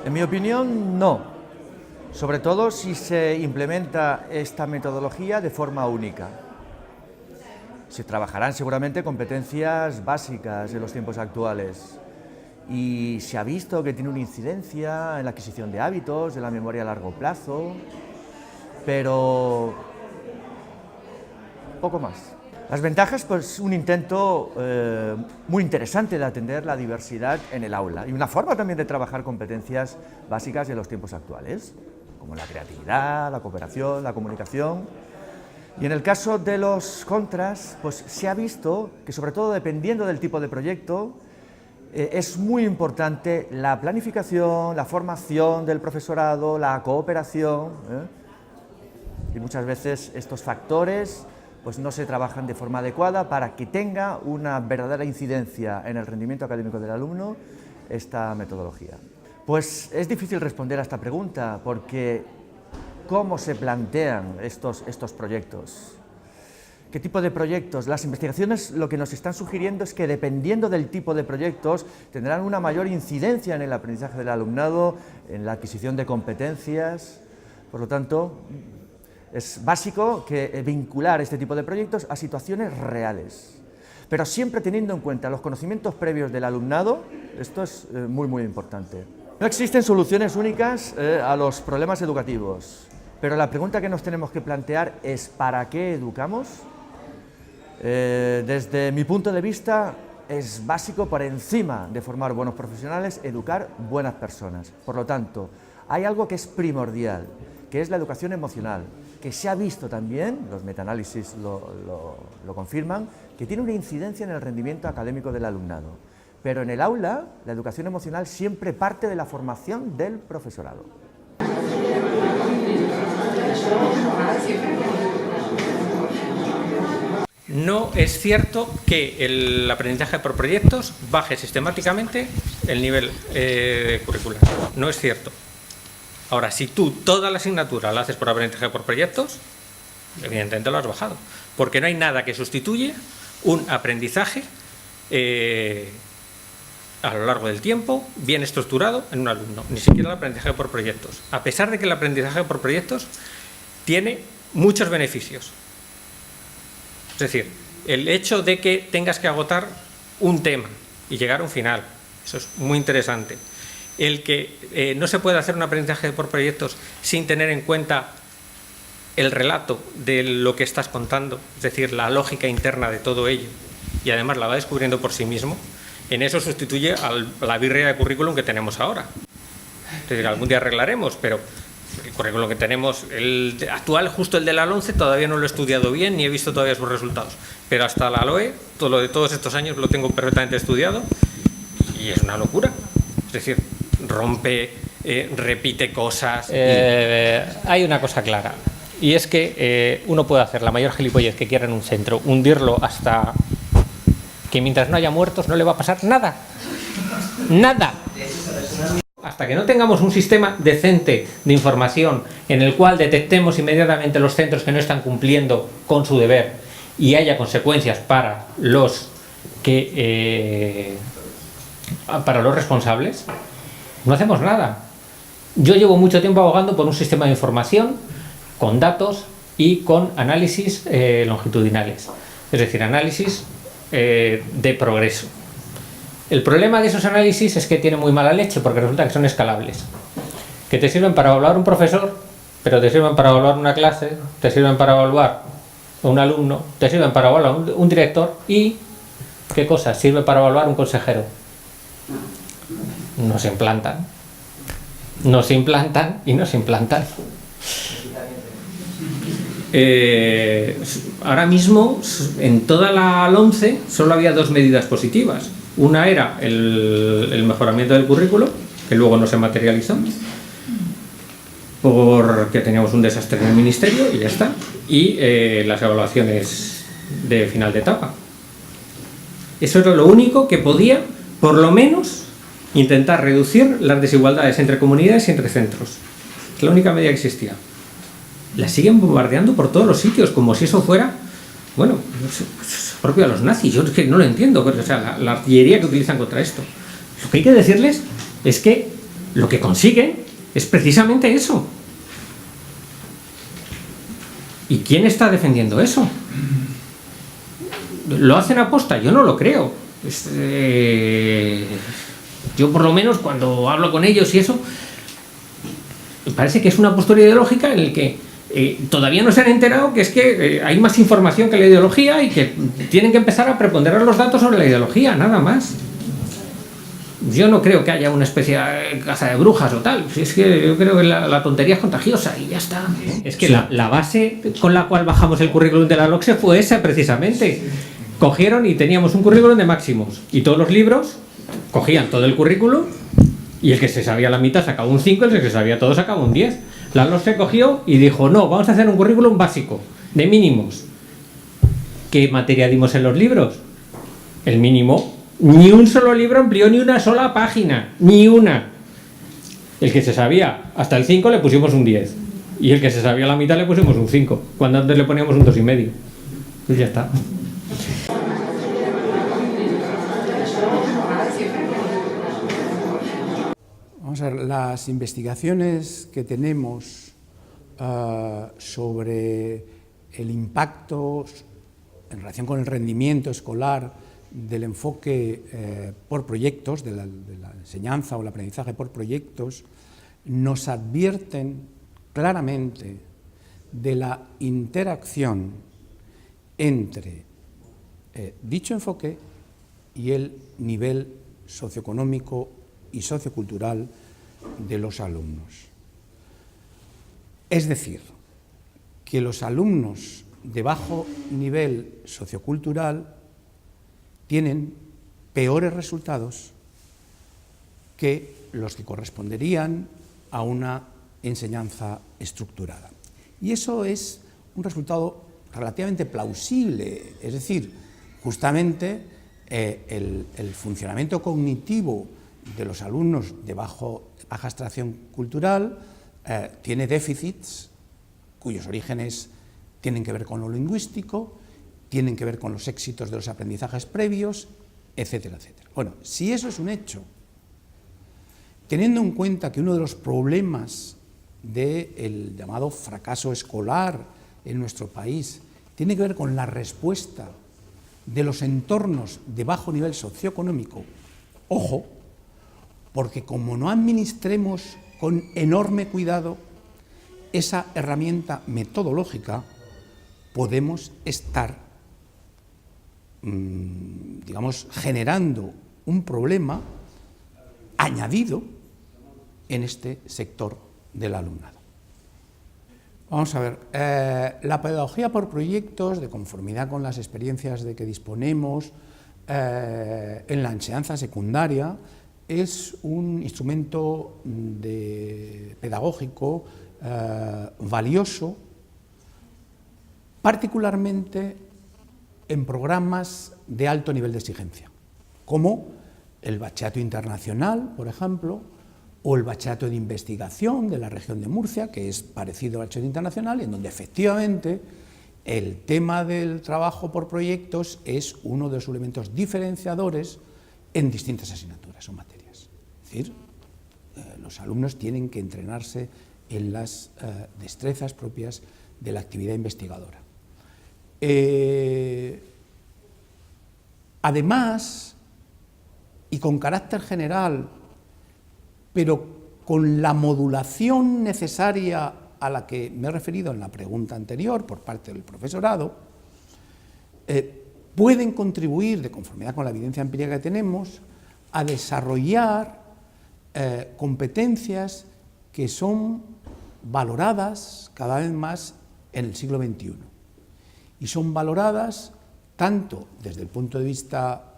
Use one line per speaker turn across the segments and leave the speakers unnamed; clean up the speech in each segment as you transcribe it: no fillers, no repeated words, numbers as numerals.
En mi opinión, no. Sobre todo si se implementa esta metodología de forma única. Se trabajarán seguramente competencias básicas en los tiempos actuales y se ha visto que tiene una incidencia en la adquisición de hábitos, de la memoria a largo plazo, pero poco más. Las ventajas, pues un intento muy interesante de atender la diversidad en el aula y una forma también de trabajar competencias básicas en los tiempos actuales, como la creatividad, la cooperación, la comunicación. Y en el caso de los contras, pues se ha visto que sobre todo dependiendo del tipo de proyecto, es muy importante la planificación, la formación del profesorado, la cooperación, y muchas veces estos factores pues no se trabajan de forma adecuada para que tenga una verdadera incidencia en el rendimiento académico del alumno esta metodología. Pues es difícil responder a esta pregunta porque ¿cómo se plantean estos proyectos? ¿Qué tipo de proyectos? Las investigaciones lo que nos están sugiriendo es que dependiendo del tipo de proyectos tendrán una mayor incidencia en el aprendizaje del alumnado, en la adquisición de competencias. Por lo tanto, es básico que vincular este tipo de proyectos a situaciones reales, pero siempre teniendo en cuenta los conocimientos previos del alumnado. Esto es muy importante. No existen soluciones únicas a los problemas educativos, pero la pregunta que nos tenemos que plantear es ¿para qué educamos? Desde mi punto de vista, es básico, por encima de formar buenos profesionales, educar buenas personas. Por lo tanto, hay algo que es primordial, que es la educación emocional, que se ha visto también, los metaanálisis lo confirman, que tiene una incidencia en el rendimiento académico del alumnado. Pero en el aula, la educación emocional siempre parte de la formación del profesorado.
No es cierto que el aprendizaje por proyectos baje sistemáticamente el nivel curricular. No es cierto. Ahora, si tú toda la asignatura la haces por aprendizaje por proyectos, evidentemente lo has bajado. Porque no hay nada que sustituya un aprendizaje a lo largo del tiempo, bien estructurado en un alumno. Ni siquiera el aprendizaje por proyectos. A pesar de que el aprendizaje por proyectos tiene muchos beneficios. Es decir, el hecho de que tengas que agotar un tema y llegar a un final, eso es muy interesante. El que no se puede hacer un aprendizaje por proyectos sin tener en cuenta el relato de lo que estás contando, es decir, la lógica interna de todo ello, y además la va descubriendo por sí mismo, en eso sustituye a la birria de currículum que tenemos ahora. Es decir, algún día arreglaremos, pero el currículum que tenemos, el actual, justo el de la LOMCE, todavía no lo he estudiado bien ni he visto todavía sus resultados, pero hasta la LOE, todo lo de todos estos años lo tengo perfectamente estudiado y es una locura. Es decir, rompe, repite cosas.
Hay una cosa clara, y es que uno puede hacer la mayor gilipollez que quiera en un centro, hundirlo hasta que mientras no haya muertos no le va a pasar nada. Nada. Hasta que no tengamos un sistema decente de información en el cual detectemos inmediatamente los centros que no están cumpliendo con su deber y haya consecuencias para los responsables, no hacemos nada. Yo llevo mucho tiempo abogando por un sistema de información con datos y con análisis longitudinales, es decir, análisis de progreso. El problema de esos análisis es que tienen muy mala leche porque resulta que son escalables, que te sirven para evaluar un profesor, pero te sirven para evaluar una clase, te sirven para evaluar un alumno, te sirven para evaluar un director y, ¿qué cosa? Sirve para evaluar un consejero. No se implantan. No se implantan y no se implantan.
Ahora mismo, en toda la LOMCE, solo había dos medidas positivas. Una era el mejoramiento del currículo, que luego no se materializó, porque teníamos un desastre en el ministerio y ya está. Y las evaluaciones de final de etapa. Eso era lo único que podía, por lo menos, intentar reducir las desigualdades entre comunidades y entre centros. Es la única medida que existía. La siguen bombardeando por todos los sitios, como si eso fuera, bueno, es propio a los nazis. Yo es que no lo entiendo, pero, o sea, la artillería que utilizan contra esto. Lo que hay que decirles es que lo que consiguen es precisamente eso. ¿Y quién está defendiendo eso? ¿Lo hacen aposta? Yo no lo creo. Yo por lo menos cuando hablo con ellos y eso, me parece que es una postura ideológica en la que todavía no se han enterado que es que hay más información que la ideología y que tienen que empezar a preponderar los datos sobre la ideología, nada más. Yo no creo que haya una especie de caza de brujas o tal. Es que yo creo que la tontería es contagiosa y ya está. Es que la base con la cual bajamos el currículum de la LOCSE fue esa precisamente. Cogieron y teníamos un currículum de máximos y todos los libros cogían todo el currículum y el que se sabía la mitad sacaba un 5, el que se sabía todo sacaba un 10. La LOCSE cogió y dijo, no, vamos a hacer un currículum básico, de mínimos. ¿Qué materia dimos en los libros? El mínimo. Ni un solo libro amplió ni una sola página, ni una. El que se sabía hasta el 5 le pusimos un 10 y el que se sabía la mitad le pusimos un 5, cuando antes le poníamos un 2,5. Pues ya está.
Vamos a ver, las investigaciones que tenemos sobre el impacto en relación con el rendimiento escolar del enfoque por proyectos, de la enseñanza o el aprendizaje por proyectos, nos advierten claramente de la interacción entre dicho enfoque y el nivel socioeconómico y sociocultural de los alumnos. Es decir, que los alumnos de bajo nivel sociocultural tienen peores resultados que los que corresponderían a una enseñanza estructurada. Y eso es un resultado relativamente plausible, es decir, justamente el funcionamiento cognitivo de los alumnos de baja extracción cultural tiene déficits cuyos orígenes tienen que ver con lo lingüístico, tienen que ver con los éxitos de los aprendizajes previos, etcétera, etcétera. Bueno, si eso es un hecho, teniendo en cuenta que uno de los problemas del llamado fracaso escolar en nuestro país tiene que ver con la respuesta de los entornos de bajo nivel socioeconómico, ojo, porque como no administremos con enorme cuidado esa herramienta metodológica, podemos estar, digamos, generando un problema añadido en este sector del alumnado. Vamos a ver, la pedagogía por proyectos, de conformidad con las experiencias de que disponemos en la enseñanza secundaria, es un instrumento pedagógico valioso, particularmente en programas de alto nivel de exigencia, como el bachillerato internacional, por ejemplo, o el bachillerato de investigación de la región de Murcia, que es parecido al bachillerato internacional, y en donde efectivamente el tema del trabajo por proyectos es uno de los elementos diferenciadores en distintas asignaturas o materias. Es decir, los alumnos tienen que entrenarse en las destrezas propias de la actividad investigadora. Además, y con carácter general, pero con la modulación necesaria a la que me he referido en la pregunta anterior por parte del profesorado, pueden contribuir, de conformidad con la evidencia empírica que tenemos, a desarrollar competencias que son valoradas cada vez más en el siglo XXI. Y son valoradas tanto desde el punto de vista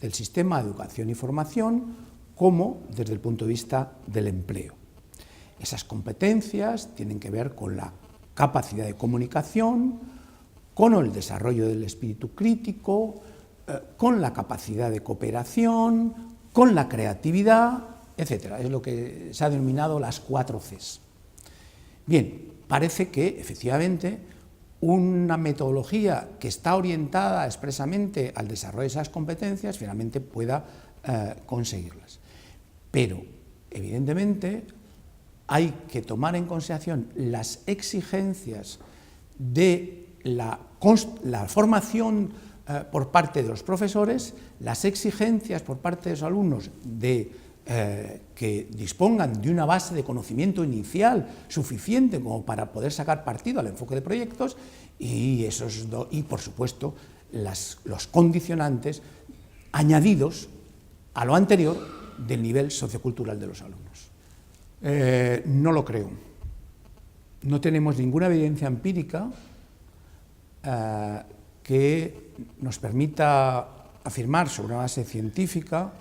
del sistema de educación y formación como desde el punto de vista del empleo. Esas competencias tienen que ver con la capacidad de comunicación, con el desarrollo del espíritu crítico, con la capacidad de cooperación, con la creatividad, etc. Es lo que se ha denominado las 4 Cs. Bien, parece que efectivamente una metodología que está orientada expresamente al desarrollo de esas competencias finalmente pueda conseguirlas. Pero evidentemente hay que tomar en consideración las exigencias de la formación por parte de los profesores, las exigencias por parte de los alumnos que dispongan de una base de conocimiento inicial suficiente como para poder sacar partido al enfoque de proyectos y por supuesto los condicionantes añadidos a lo anterior del nivel sociocultural de los alumnos. No lo creo. No tenemos ninguna evidencia empírica que nos permita afirmar sobre una base científica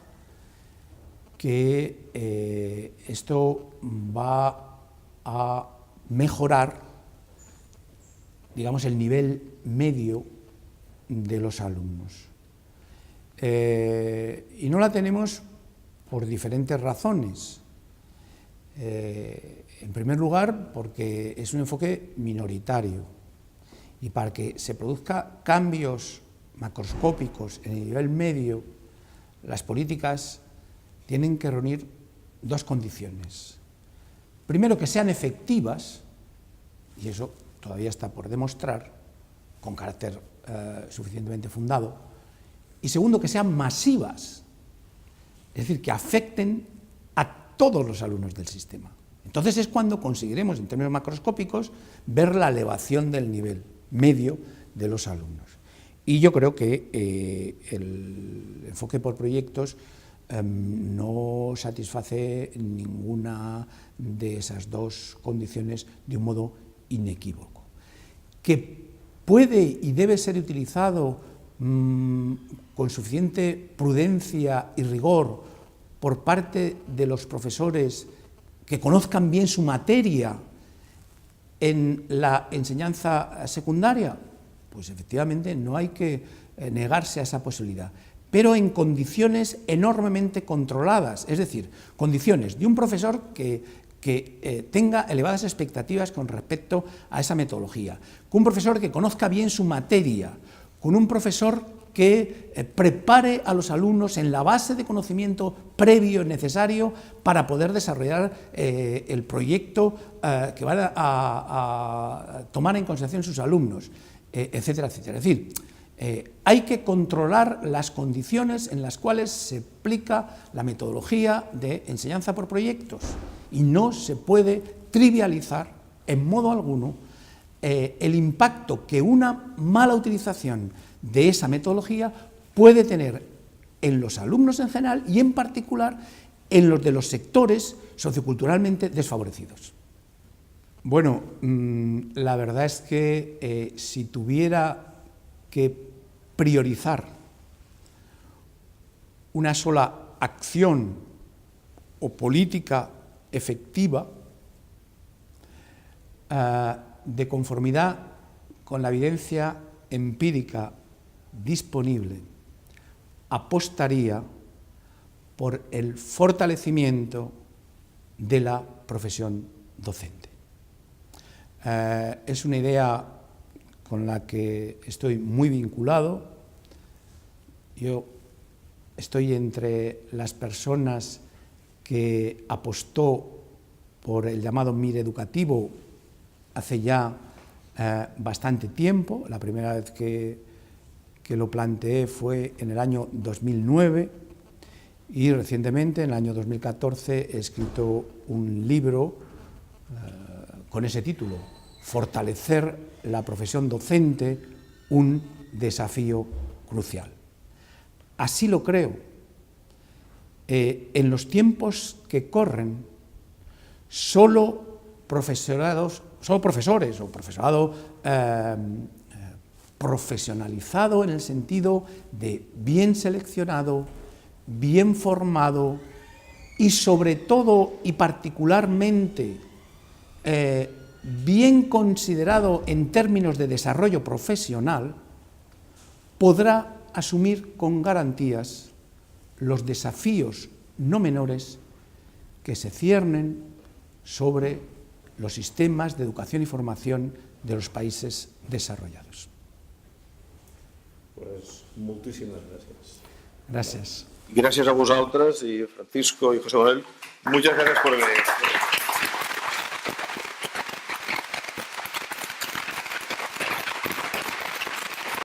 que esto va a mejorar, digamos, el nivel medio de los alumnos. Y no la tenemos por diferentes razones. En primer lugar, porque es un enfoque minoritario y para que se produzcan cambios macroscópicos en el nivel medio, las políticas tienen que reunir dos condiciones. Primero, que sean efectivas, y eso todavía está por demostrar, con carácter suficientemente fundado, y segundo, que sean masivas, es decir, que afecten a todos los alumnos del sistema. Entonces es cuando conseguiremos, en términos macroscópicos, ver la elevación del nivel medio de los alumnos. Y yo creo que el enfoque por proyectos no satisface ninguna de esas dos condiciones de un modo inequívoco. Que puede y debe ser utilizado con suficiente prudencia y rigor por parte de los profesores que conozcan bien su materia en la enseñanza secundaria, pues efectivamente no hay que negarse a esa posibilidad, pero en condiciones enormemente controladas, es decir, condiciones de un profesor que tenga elevadas expectativas con respecto a esa metodología, con un profesor que conozca bien su materia, con un profesor que prepare a los alumnos en la base de conocimiento previo necesario para poder desarrollar el proyecto que van a tomar en consideración sus alumnos, etcétera, etcétera. Es decir, hay que controlar las condiciones en las cuales se aplica la metodología de enseñanza por proyectos y no se puede trivializar en modo alguno el impacto que una mala utilización de esa metodología puede tener en los alumnos en general y en particular en los de los sectores socioculturalmente desfavorecidos. Bueno, la verdad es que si tuviera que priorizar una sola acción o política efectiva de conformidad con la evidencia empírica disponible, apostaría por el fortalecimiento de la profesión docente. Es una idea con la que estoy muy vinculado. Yo estoy entre las personas que apostó por el llamado MIR educativo hace ya bastante tiempo. La primera vez que lo planteé fue en el año 2009 y recientemente, en el año 2014, he escrito un libro con ese título, Fortalecer la profesión docente, un desafío crucial. Así lo creo. En los tiempos que corren, solo profesores o profesorado profesionalizado en el sentido de bien seleccionado, bien formado y sobre todo y particularmente bien considerado en términos de desarrollo profesional, podrá asumir con garantías los desafíos no menores que se ciernen sobre los sistemas de educación y formación de los países desarrollados.
Pues moltíssimes gràcies.
Gràcies.
Gràcies a vosaltres i Francisco i José Manuel Muchas gracias por venir.